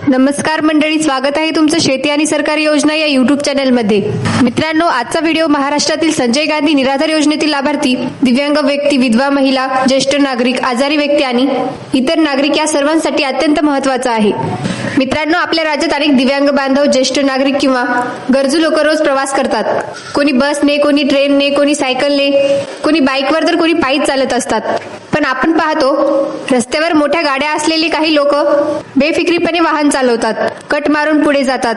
नमस्कार मंडळी, स्वागत आहे तुमचं शेती आणि सरकारी योजना या युट्यूब चॅनलमध्ये। मित्रांनो, आजचा व्हिडिओ महाराष्ट्रातील संजय गांधी निराधार योजनेतील लाभार्थी, दिव्यांग व्यक्ती, विधवा महिला, ज्येष्ठ नागरिक, आजारी व्यक्ती आणि इतर नागरिक या सर्वांसाठी अत्यंत महत्त्वाचा आहे। मित्रांनो, आपल्या राज्यात अनेक दिव्यांग बांधव, ज्येष्ठ नागरिक किंवा गरजू लोक रोज प्रवास करतात। कोणी बसने, कोणी ट्रेनने, कोणी सायकलने, कोणी बाईकवर तर कोणी पायी चालत असतात। पण आपण पाहतो रस्त्यावर मोठ्या गाड्या असलेली काही लोक बेफिक्रीपणे वाहन चालवतात, कट मारून पुढे जातात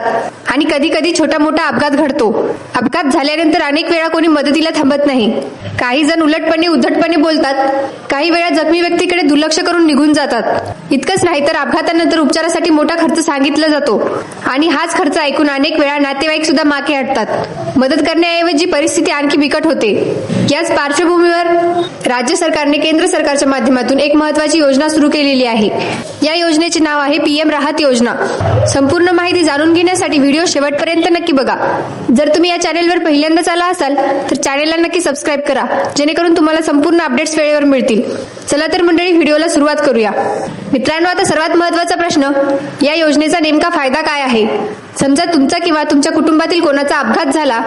आणि कधी कधी छोटा मोठा अपघात घडतो। अपघात झाल्यानंतर अनेक वेळा कोणी मदतीला थांबत नाही। काही जण उलटपणे उद्धटपणे बोलतात, काही वेळा जखमी व्यक्तीकडे दुर्लक्ष करून निघून जातात। इतकंच नाही तर अपघातानंतर उपचारासाठी मोठा खर्च सांगितला जातो आणि हाच खर्च ऐकून अनेक वेळा नातेवाईक सुद्धा मागे हटतात। मदत करण्याऐवजी परिस्थिती आणखी बिकट होते। याच पार्श्वभूमीवर राज्य सरकारने केंद्र सरकारच्या माध्यमातून एक महत्त्वाची योजना सुरू केलेली आहे। या योजनेचे नाव आहे पीएम राहत योजना। संपूर्ण माहिती जाणून घेण्यासाठी व्हिडिओ शेवटपर्यंत नक्की बघा। जर तुम्ही या चॅनेलवर पहिल्यांदाच आला असाल तर चॅनेलला नक्की सबस्क्राईब करा, जेणेकरून तुम्हाला संपूर्ण अपडेट्स वेळेवर मिळतील। चला तर मंडळी, व्हिडिओला सुरुवात करूया। मित्रांनो, आता सर्वात महत्त्वाचा प्रश्न, या योजनेचा नेमका फायदा काय आहे? समजा तुमचा किंवा तुमच्या कुटुंबातील कोणाचा अपघात झाला।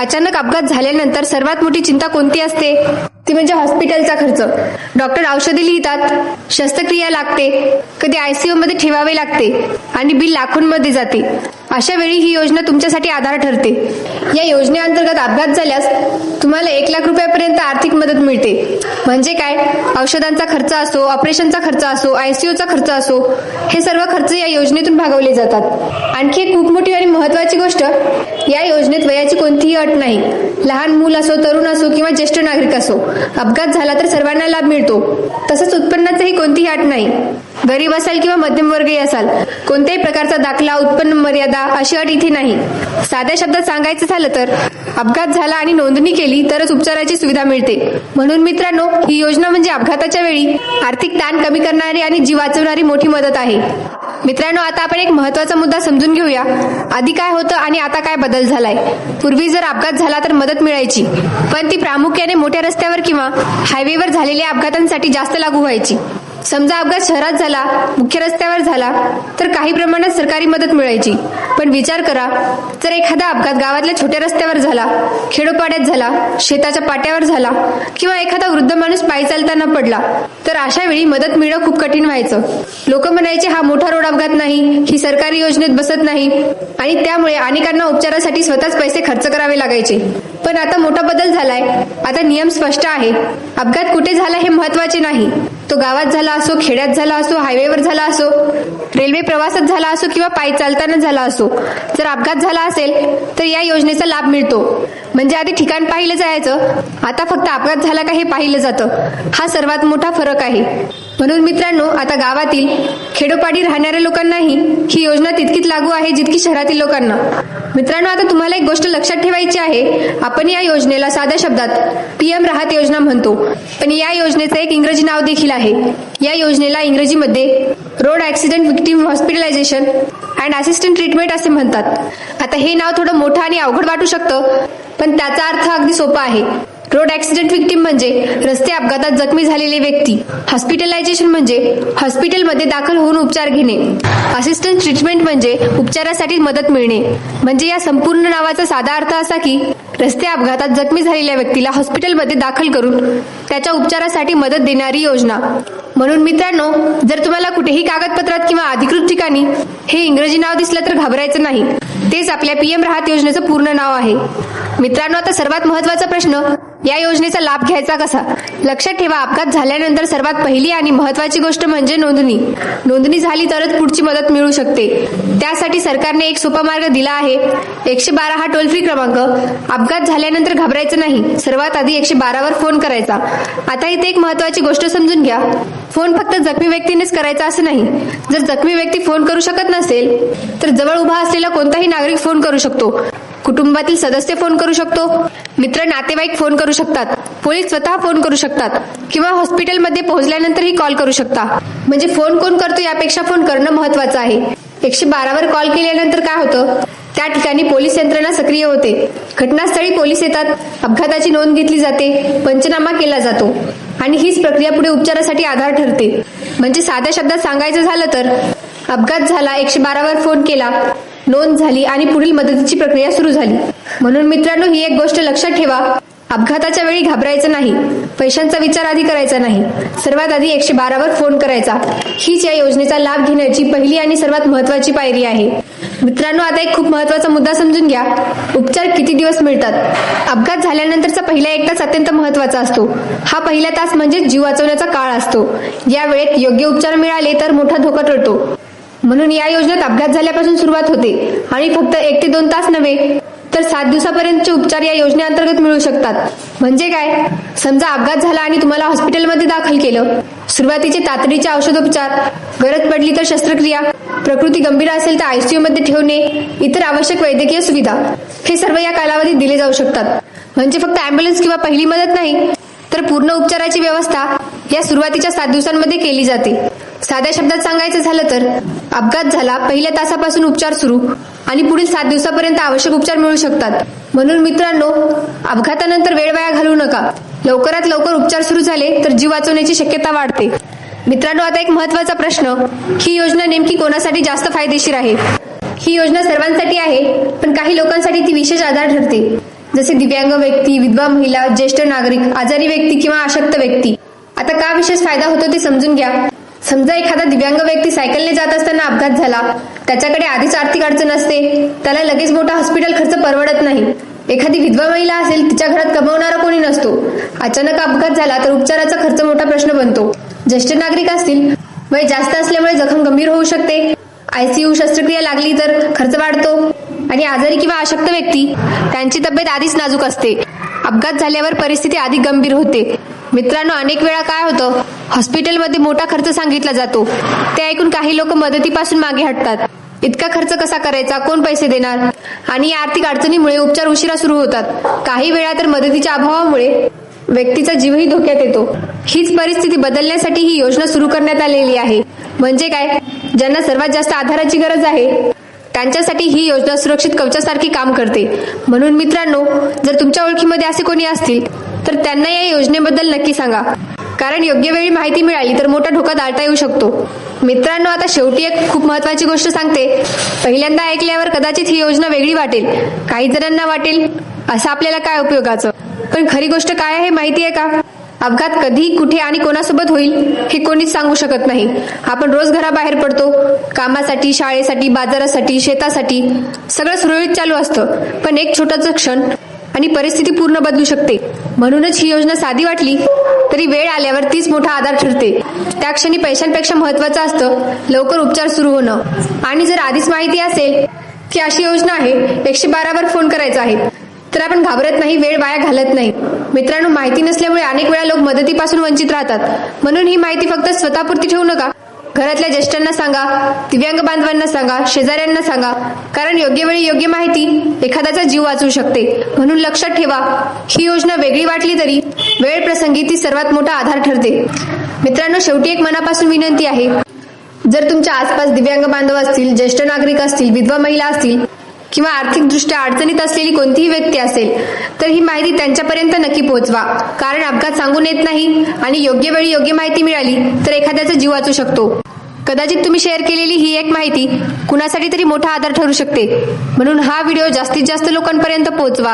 अचानक अपघात झाल्यानंतर सर्वात मोठी चिंता कोणती असते? ती म्हणजे हॉस्पिटलचा खर्च। डॉक्टर औषधे लिहितात, शस्त्रक्रिया लागते, कधी आयसीयू मध्ये ठेवावे लागते आणि बिल लाखोंमध्ये जाते। अशा वेळी ही योजना तुमच्यासाठी आधार ठरते। या योजनेअंतर्गत अपघात झाल्यास तुम्हाला 1 लाख रुपयापर्यंत आर्थिक मदत मिळते। म्हणजे काय, औषधांचा खर्च असो, ऑपरेशनचा खर्च असो, आयसीयूचा खर्च असो, हे सर्व खर्च या योजनेतून भागवले जातात। आणखी एक खूप मोठी आणि महत्त्वाची गोष्ट, या योजनेत वयाची कोणतीही अट नाही। लहान मूल असो, तरुण असो किंवा ज्येष्ठ नागरिक असो, अपघात झाला तर सर्वांना लाभ मिळतो। तसंच उत्पन्नाचीही कोणतीही अट नाही। गरीब असाल किंवा मध्यमवर्गीय असाल, कोणत्याही प्रकारचा दाखला, उत्पन्न मर्यादा अशी अट इथे नाही। साध्या शब्दात सांगायचं झालं तर अपघात झाला आणि नोंदणी केली तरच उपचाराची सुविधा मिळते। म्हणून मित्रांनो, ही योजना म्हणजे अपघाताच्या वेळी आर्थिक ताण कमी करणारी आणि जीव वाचवणारी मोठी मदत आहे। मित्रांनो, आता आपण एक महत्त्वाचा मुद्दा समजून घेऊया। आधी काय होतं आणि आता काय बदल झालाय। पूर्वी जर अपघात झाला तर मदत मिळायची, पण ती प्रामुख्याने मोठ्या रस्त्यावर किंवा हायवेवर झालेल्या अपघातांसाठी जास्त लागू व्हायची। समजा अपघात शहरात झाला, मुख्य रस्त्यावर झाला तर काही प्रमाणात सरकारी मदत मिळायची। पण विचार करा, जर एखादा अपघात गावातल्या छोट्या रस्त्यावर झाला, खेडोपाड्यात झाला, शेताच्या पाट्यावर झाला किंवा एखादा वृद्ध माणूस पायी चालताना पडला, तर अशा वेळी मदत मिळणं खूप कठीण व्हायचं। लोक म्हणायचे, हा मोठा रोड अपघात नाही, ही सरकारी योजनेत बसत नाही आणि त्यामुळे अनेकांना उपचारासाठी स्वतःच पैसे खर्च करावे लागायचे। पण आता मोठा बदल झालाय। आता नियम स्पष्ट आहे। अपघात कुठे झाला हे महत्त्वाचे नाही, तो गावात झाला असो, खेड्यात झाला असो, हायवेवर झाला असो, रेल्वे प्रवासात झाला असो किंवा पायी चालताना झाला असो, जर अपघात झाला असेल तर या योजनेचा लाभ मिळतो। म्हणजे आधी ठिकाण पाहिलं जायचं, आता फक्त अपघात झाला का हे पाहिलं जातं। हा सर्वात मोठा फरक आहे। म्हणून मित्रांनो, आता गावातील, खेडोपाडी राहणाऱ्या लोकांनाही ही योजना तितकीच लागू आहे जितकी शहरातील लोकांना। मित्रांनो, आता तुम्हाला एक गोष्ट लक्षात ठेवायची आहे, आपण या योजनेला साध्या शब्दात पीएम राहत योजना म्हणतो, पण या योजनेचं एक इंग्रजी नाव देखील आहे। या योजनेला इंग्रजीमध्ये road accident victim hospitalisation and assistant treatment असे म्हणतात। आता हे नाव थोडं मोठं आणि अवघड वाटू शकतं, पण त्याचा अर्थ अगदी सोपा आहे। रोड ऍक्सिडेंट विक्टिम म्हणजे रस्ते अपघातात जखमी झालेले व्यक्ती, हॉस्पिटलायझेशन म्हणजे हॉस्पिटलमध्ये दाखल होऊन उपचार घेणे, असिस्टंट ट्रीटमेंट म्हणजे उपचारासाठी मदत मिळणे। म्हणजे या संपूर्ण नावाचा साधा अर्थ असा की रस्ते अपघातात जखमी झालेल्या व्यक्तीला हॉस्पिटलमध्ये दाखल करून त्याच्या उपचारासाठी मदत देणारी योजना। म्हणून मित्रांनो, जर तुम्हाला कुठेही कागदपत्रात किंवा अधिकृत ठिकाणी हे इंग्रजी नाव दिसलं तर घाबरायचं नाही, तेच आपल्या पीएम राहत योजनेचं पूर्ण नाव आहे। मित्रांनो, आता सर्वात महत्त्वाचा प्रश्न, या योजनेचा लाभ घ्यायचा कसा? लक्षात ठेवा, अपघात झाल्यानंतर सर्वात पहिली आणि महत्त्वाची गोष्ट म्हणजे नोंदणी। नोंदणी झाली तरच पुढची मदत मिळू शकते। त्यासाठी सरकारने एक सोपा मार्ग दिला आहे। 112 हा टोल फ्री क्रमांक। अपघात झाल्यानंतर घाबरायचं नाही, सर्वात आधी 112 वर फोन करायचा। आता इथे एक महत्त्वाची गोष्ट समजून घ्या, फोन फक्त जखमी व्यक्तीनेच करायचा असं नाही। जर जखमी व्यक्ती फोन करू शकत नसेल तर जवळ उभा असलेला कोणताही नागरिक फोन करू शकतो, कुटुंबातील सदस्य फोन करू शकतो, मित्र नातेवाईक फोन करू शकतात, पोलीस स्वतः फोन करू शकतात किंवा हॉस्पिटलमध्ये पोहोचल्यानंतरही कॉल करू शकता। म्हणजे फोन कोण करतो यापेक्षा फोन करणं महत्त्वाचं आहे। 112 वर कॉल केल्यानंतर काय होतं, त्या ठिकाणी पोलीस यंत्रणा सक्रिय होते, घटनास्थळी पोलीस येतात, अपघाताची नोंद घेतली जाते, पंचनामा केला जातो आणि हीच प्रक्रिया पुढे उपचारासाठी आधार ठरते। म्हणजे साध्या शब्दात सांगायचं झालं तर अपघात झाला, 112 वर फोन केला, नोंद झाली आणि पुढील मदतीची प्रक्रिया सुरू झाली. म्हणून मित्रांनो, ही एक गोष्ट लक्षात ठेवा, अपघाताच्या वेळी घाबरायचं नाही, पैशांचा विचार आधी करायचा नाही, सर्वात आधी 112 वर फोन करायचा. हीच या योजनेचा लाभ घेण्याची पहिली आणि सर्वात महत्वाची पायरी आहे. मित्रांनो, आता एक खूप महत्वाचा मुद्दा समजून घ्या. उपचार किती दिवस मिळतात? अपघात झाल्यानंतरचा पहिला 1 तास अत्यंत महत्वाचा असतो. हा पहिला तास म्हणजे जीव वाचवण्याचा काळ असतो. या वेळेत योग्य उपचार मिळाले तर मोठा धोका टळतो. म्हणून या योजनेत अपघात झाल्यापासून सुरुवात होते आणि फक्त 1 ते 2 तास नव्हे तर 7 दिवसापर्यंतचे उपचार या योजनेअंतर्गत मिळू शकतात. म्हणजे काय? समजा अपघात झाला आणि तुम्हाला हॉस्पिटलमध्ये दाखल केलं. सुरुवातीचे तातडीचे औषधोपचार, गरज पडली तर शस्त्रक्रिया, प्रकृती गंभीर असेल तर आयसीयू मध्ये ठेवणे, इतर आवश्यक वैद्यकीय सुविधा, हे सर्व या कालावधीत दिले जाऊ शकतात. म्हणजे फक्त अँब्युलन्स किंवा पहिली मदत नाही तर पूर्ण उपचाराची व्यवस्था या सुरुवातीच्या 7 दिवसांमध्ये केली जाते. साध्या शब्दात सांगायचं झालं तर अपघात झाला, पहिल्या तासापासून उपचार सुरू आणि पुढील 7 दिवसापर्यंत आवश्यक उपचार मिळू शकतात. म्हणून मित्रांनो, अपघातानंतर वेळ वाया घालवू नका. लवकरात लवकर उपचार सुरू झाले तर जीव वाचवण्याची शक्यता वाढते. मित्रांनो, आता एक महत्वाचा प्रश्न, ही योजना नेमकी कोणासाठी जास्त फायदेशीर आहे? ही योजना सर्वांसाठी आहे, पण काही लोकांसाठी ती विशेष आधार ठरते. जसे दिव्यांग व्यक्ती, विधवा महिला, ज्येष्ठ नागरिक, आजारी व्यक्ती किंवा अशक्त व्यक्ती. आता का विशेष फायदा होतो ते समजून घ्या. समजा एखादा दिव्यांग व्यक्ती सायकलने जात असताना अपघात झाला, त्याच्याकडे आधीच आर्थिक अडचण असते, त्याला लगेच मोठा हॉस्पिटल खर्च परवडत नाही. एखादी विधवा महिला असेल, तिच्या घरात कमावणारा कोणी नसतो, अचानक अपघात झाला तर उपचाराचा खर्च मोठा प्रश्न बनतो. ज्येष्ठ नागरिक असतील, वय जास्त असल्यामुळे जखम गंभीर होऊ शकते, आयसीयू शस्त्रक्रिया लागली तर खर्च वाढतो. आणि आजारी किंवा अशक्त व्यक्ती, त्यांची तब्येत आधीच नाजूक असते, अपघात झाल्यावर परिस्थिती अधिक गंभीर होते. मित्रांनो, अनेक वेळा काय होतं, हॉस्पिटलमध्ये मोठा खर्च सांगितला जातो, ते ऐकून काही लोक मदतीपासून मागे हटतात. इतका खर्च कसा करायचा, कोण पैसे देणार? आणि या आर्थिक अडचणीमुळे उपचार उशिरा सुरू होतात. काही वेळा तर मदतीच्या अभावामुळे व्यक्तीचा जीवही धोक्यात येतो. हीच परिस्थिती बदलण्यासाठी ही योजना सुरू करण्यात आलेली आहे. म्हणजे काय, ज्यांना सर्वात जास्त आधाराची गरज आहे त्यांच्यासाठी ही योजना सुरक्षित कवचासारखी काम करते. म्हणून मित्रांनो, जर तुमच्या ओळखीमध्ये असे कोणी असतील तर त्यांना या योजनेबद्दल नक्की सांगा, कारण योग्य वेळी माहिती मिळाली तर मोठा धोका टाळता येऊ शकतो. मित्रांनो, आता शेवटी एक खूप महत्वाची गोष्ट सांगते. पहिल्यांदा ऐकल्यावर कदाचित ही योजना वेगळी वाटेल, काही जणांना वाटेल असं आपल्याला काय उपयोगाचं. पण खरी गोष्ट काय आहे माहिती आहे का? अपघात कधी, कुठे आणि कोणासोबत होईल हे कोणीच सांगू शकत नाही. आपण रोज घराबाहेर पडतो, कामासाठी, शाळेसाठी, बाजारासाठी, शेतासाठी, सगळं सुरळीत चालू असतं. पण एक छोटासा क्षण आणि परिस्थिती पूर्ण बदलू शकते. म्हणूनच ही योजना साधी वाटली तरी वेळ आल्यावर तीच मोठा आधार ठरते. त्या क्षणी पैशांपेक्षा महत्वाचं असतं लवकर उपचार सुरू होणं. आणि जर आधीच माहिती असेल की अशी योजना आहे, 112 वर फोन करायचा आहे, तर आपण घाबरत नाही, वेळ वाया घालत नाही. मित्रांनो, माहिती नसल्यामुळे अनेक वेळा लोक मदतीपासून वंचित राहतात. म्हणून ही माहिती फक्त स्वतःपुरती ठेवू नका. घरातल्या ज्येष्ठांना सांगा, दिव्यांग बांधवांना सांगा, शेजाऱ्यांना सांगा, कारण योग्य वेळी योग्य माहिती एखाद्याचा जीव वाचवू शकते. म्हणून लक्षात ठेवा, ही योजना वेगळी वाटली तरी वेळ प्रसंगी ती सर्वात मोठा आधार ठरते. मित्रांनो, शेवटी एक मनापासून विनंती आहे, जर तुमच्या आसपास दिव्यांग बांधव असतील, ज्येष्ठ नागरिक असतील, विधवा महिला असतील किंवा आर्थिकदृष्ट्या अडचणीत असलेली कोणतीही व्यक्ती असेल तर ही माहिती त्यांच्यापर्यंत नक्की पोहोचवा. कारण अपघात सांगून येत नाही आणि योग्य वेळी योग्य माहिती मिळाली तर एखाद्याचा जीव वाचू शकतो. कदाचित तुम्ही शेअर केलेली ही एक माहिती कुणासाठी तरी मोठा आधार ठरू शकते. म्हणून हा व्हिडिओ जास्तीत जास्त लोकांपर्यंत पोहोचवा.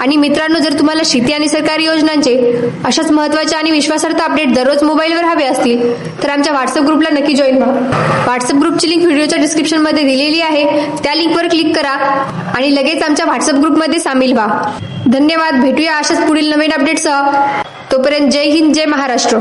आणि मित्रांनो, जर तुम्हाला शेती आणि सरकारी योजनांचे अशाच महत्त्वाचे आणि विश्वासार्ह अपडेट दररोज मोबाईलवर हवे असतील तर आमच्या व्हॉट्सअप ग्रुपला नक्की जॉईन व्हा. व्हॉट्सअप ग्रुपची लिंक व्हिडिओच्या डिस्क्रिप्शन मध्ये दिलेली आहे. त्या लिंकवर क्लिक करा आणि लगेच आमच्या व्हॉट्सअप ग्रुपमध्ये सामील व्हा. धन्यवाद. भेटूया अशाच पुढील नवीन अपडेटसह. तोपर्यंत जय हिंद, जय महाराष्ट्र.